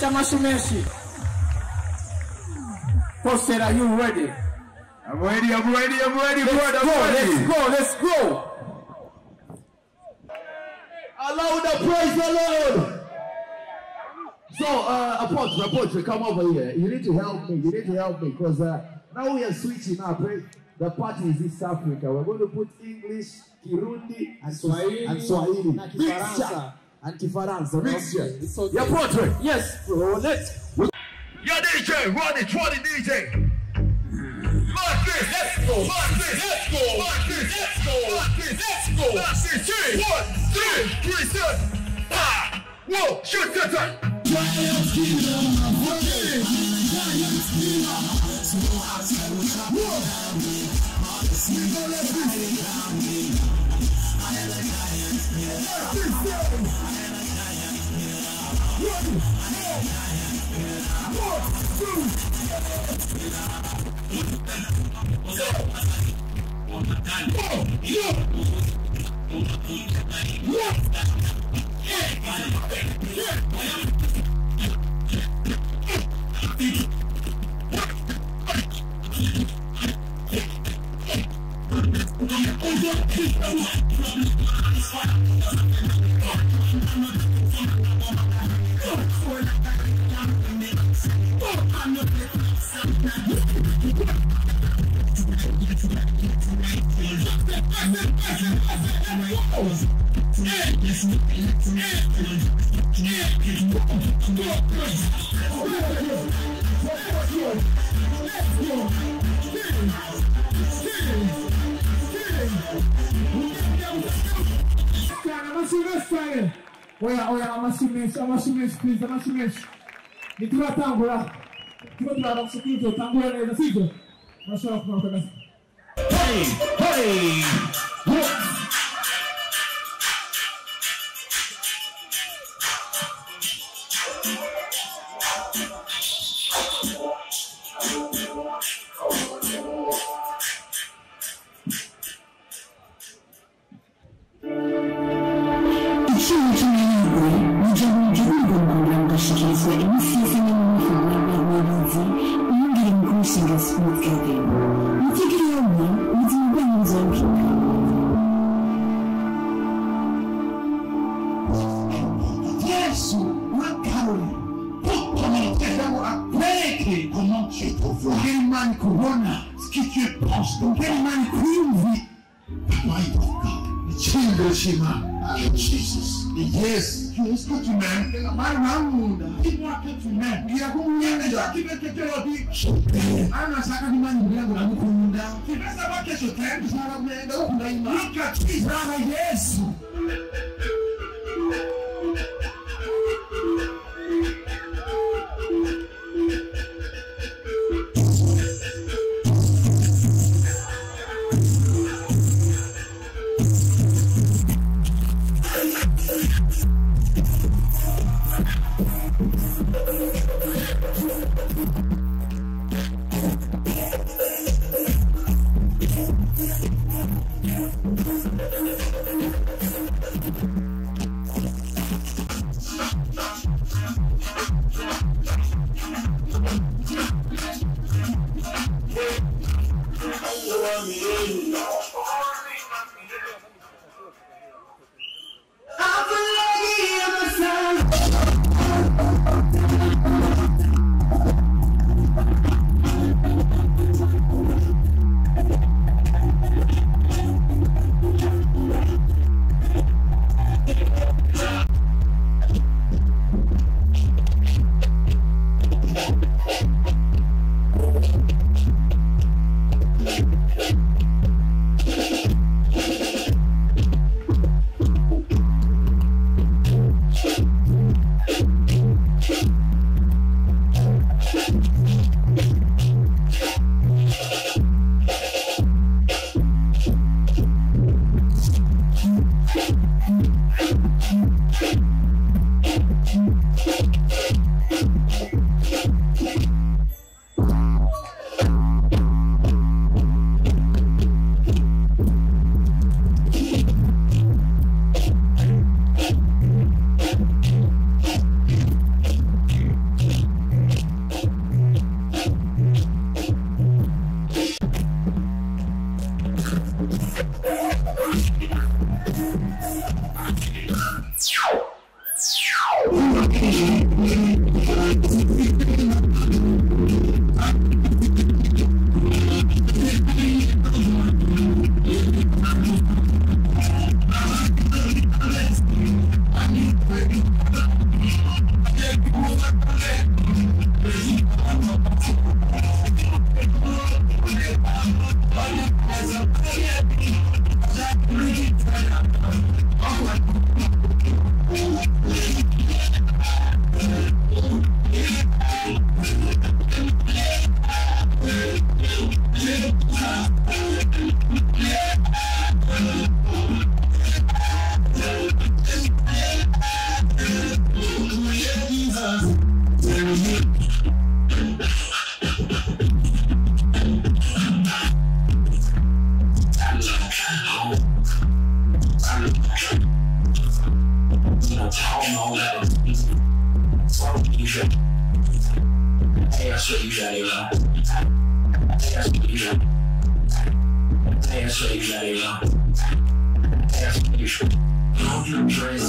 amasumeshi. Poster, are you ready? I'm ready, Let's go. Allow the praise the Lord. So, Apostle, come over here. You need to help me. Because now we are switching up. Right? The party is East Africa. We're going to put English, Kirundi, and Swahili. Mixture. And Kifaransa. Mixture. Okay. Your portrait. Yes. So let's. Your DJ, run it, DJ. Mark this, let's go. That's it, 1, 2, 3, 4. Whoa, shoot that time. Amasumeshi, please, amasumeshi. Nituratangura. Turatangura sikuto, tangura neza sivyo. Mashara kumaruka gasa. Hey. Jesus. Yes. Yes, good to man.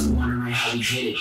Wondering how we did it.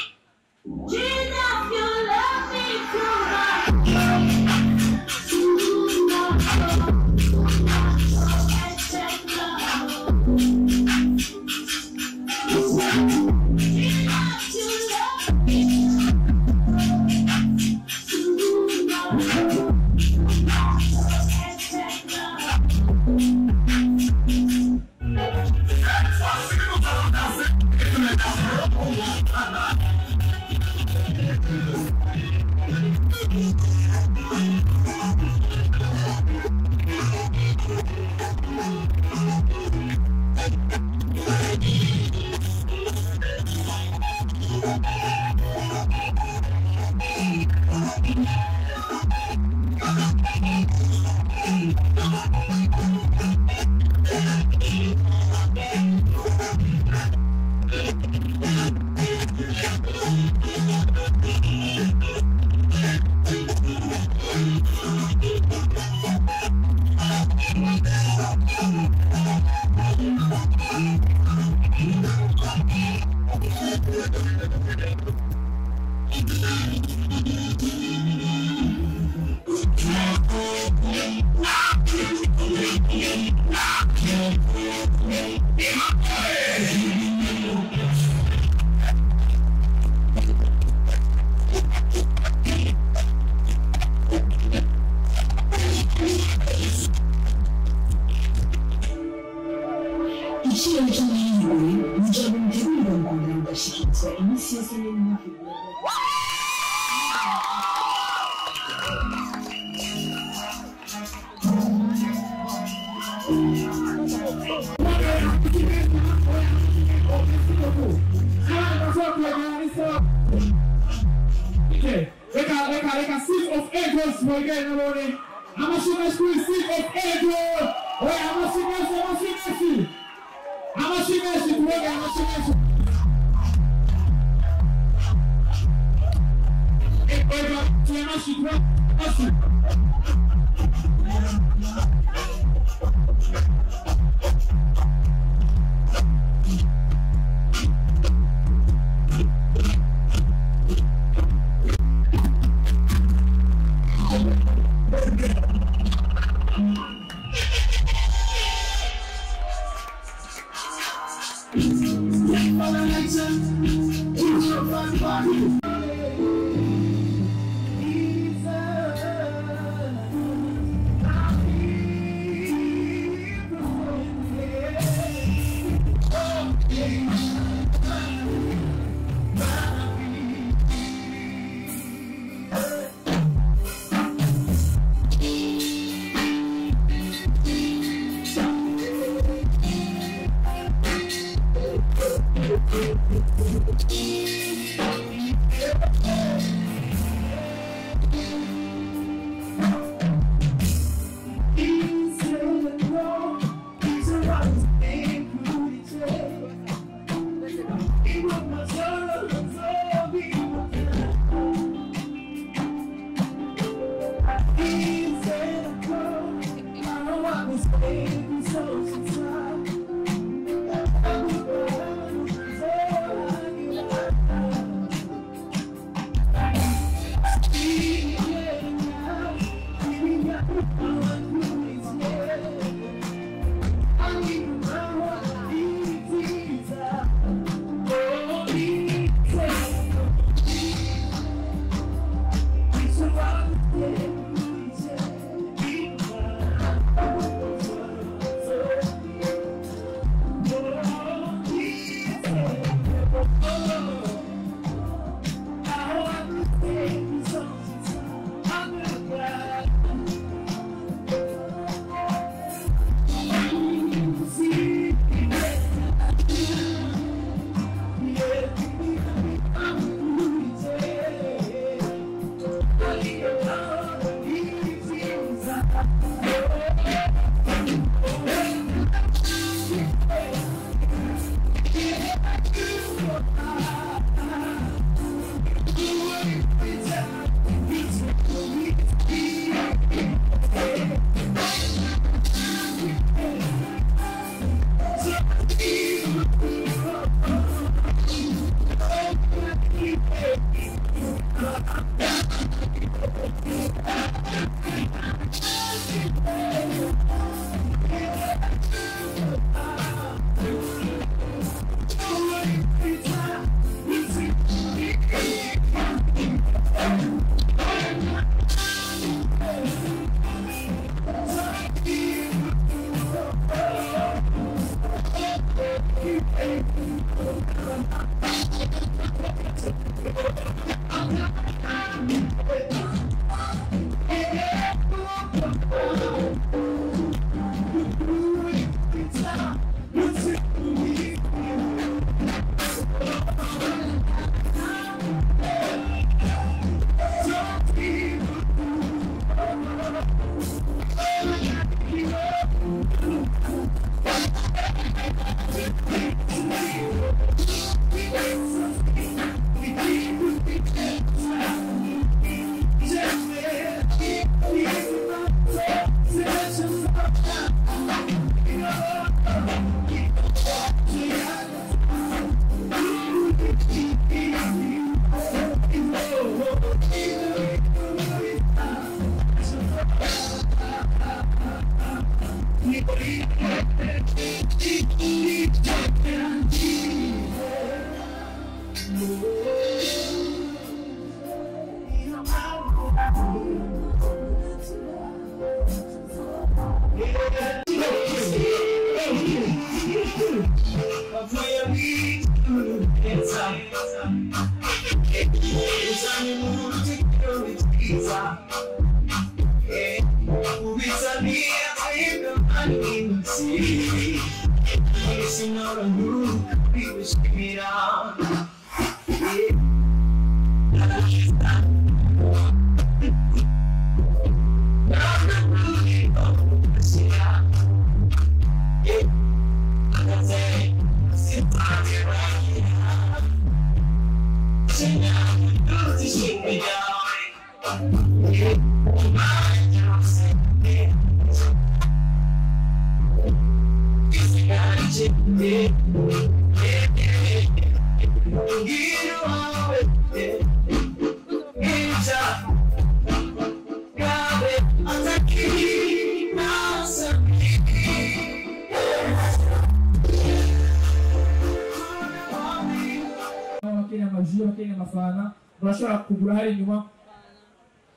urashobora kugura hari inyuma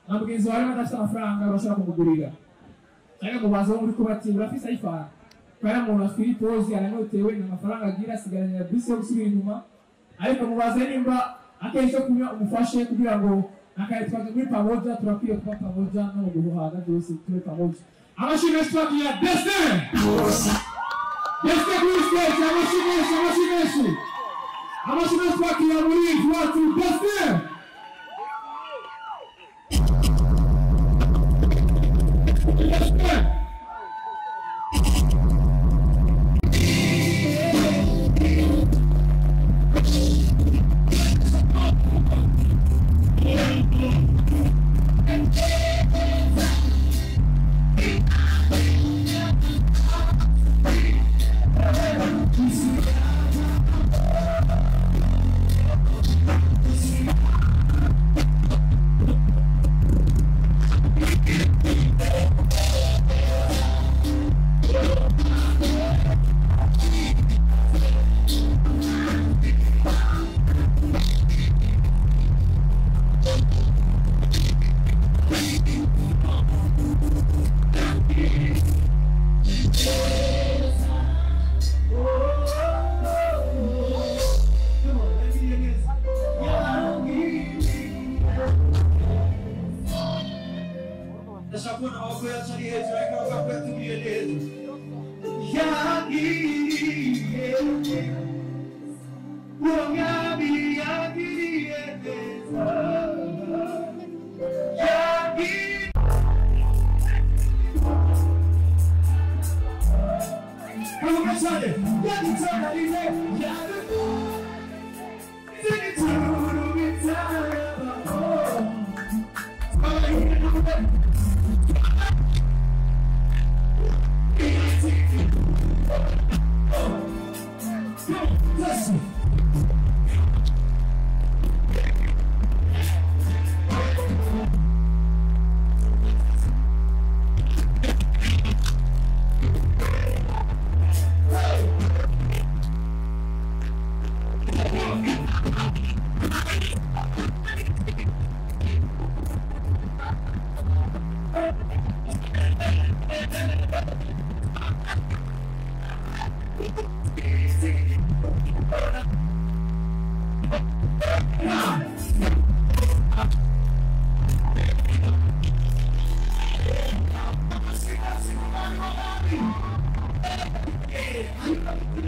na mugenzi wawe adafite amafaranga urashobora kumugurira cyangwa mubaza muri ko bati urafise ayifana kandi umuntu afite pose aranyotewe n'amafaranga agira asigaranye bisi yo gusubira inyuma ariko mubaze nimba akenshi kunywa umufashe kugira ngo akayitwaza muri Pamoja turakwiye kuba Pamoja no guhaga byose turi Pamoja amashimwe twagiye Destin Destin amashimwe twagiye muri Uwutaje Destin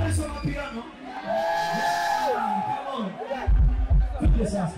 guys on the piano? Come on. Yes, yes.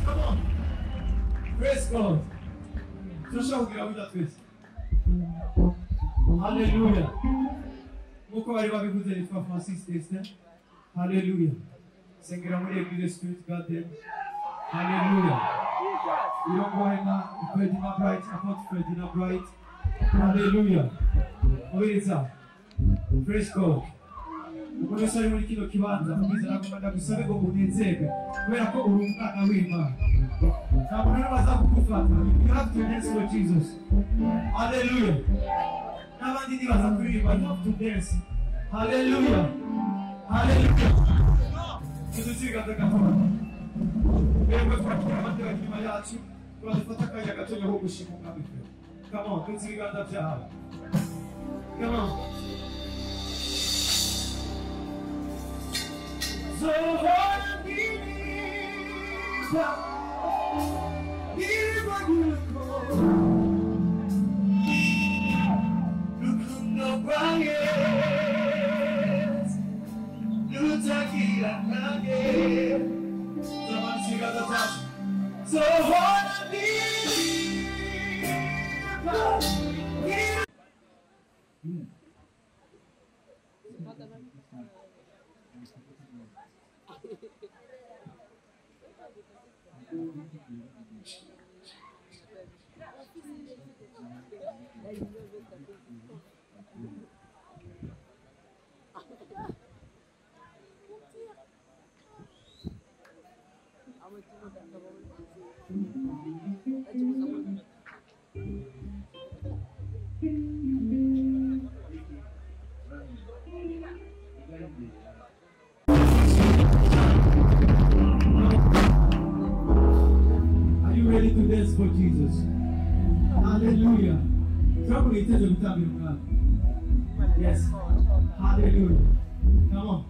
Come on. Praise God. Turashaka kugira ngo twese. Hallelujah. Muko bari babivuze yitwa Francis Destin. Hallelujah. Sengera muri Eglise Spirit Garden. Hallelujah. Yongwena Fredina Bright, Apostle Fredina Bright. Hallelujah. Oiriza. Praise God. Uko sari muri kino kibanza mubizana kumanda gusabe ngo unezerwe kubera ko uri umwana w'Imana. Ntabwo rero bazakugufata. You have to dance for Jesus. Hallelujah. N'abandi nibaza kuririmba, you have to dance. Hallelujah. Hallelujah. Tuziga gahoro. Bemwe twakira amateka nyuma yacu. Twafata akanya gato ho gushima Umwami. Come on, tuziga ndabyaha. Come on. So what give what you call. Look no bias. Uwutaje. Someone sing out the touch. So what Are you ready to dance for Jesus? Hallelujah. Somebody tell them to God. Yes. Hallelujah. Come on.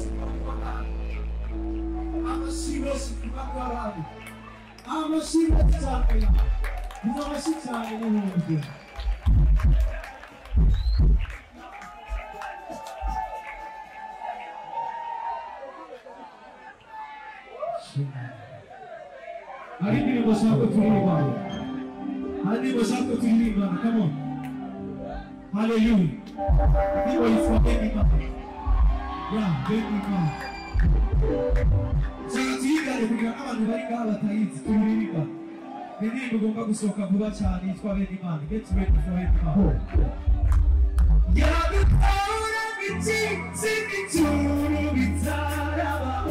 bose amashyi yose kubagarani amashyi cyane amashyi cyane n'ubundi hari indirimbo ushaka turirimbana hari indirimbo ushaka turirimbana come on hallelujah indirimbo yitwa Benimana Benimana ushaka tuyigane kugira n'abantu bari ngaha batayizi turirimbana ni indirimbo ugomba gusohoka vuba cyane yitwa Benimana get ready for Benimana yabikora bitsinzi bituru bitarabaho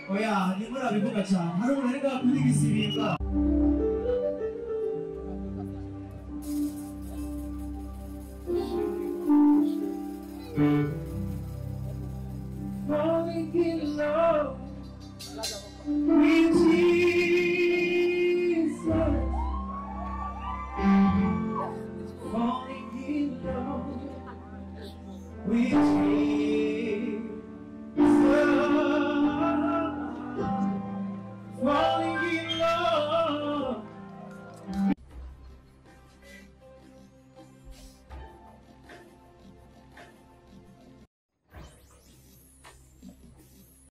Oya, ni mura bivuga cyane. Hari umuntu ari ngaho kuri gisirimba. Falling in love with Jesus. Falling in love with